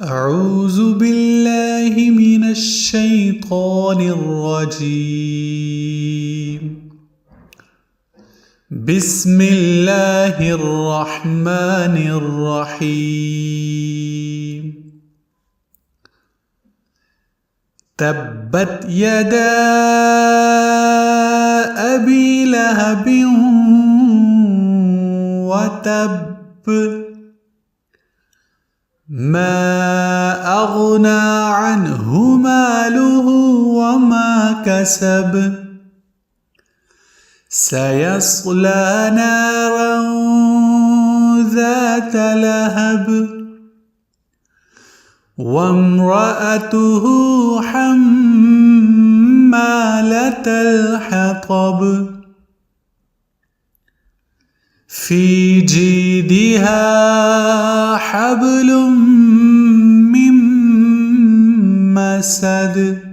أعوذ بالله من الشيطان الرجيم. بسم الله الرحمن الرحيم. تبت يدا أبي لهب وتب ما أغنى عنه ماله وما كسب سيصلى نارا ذات لهب وامرأته حمالة الحطب في جيدها حبل من مسد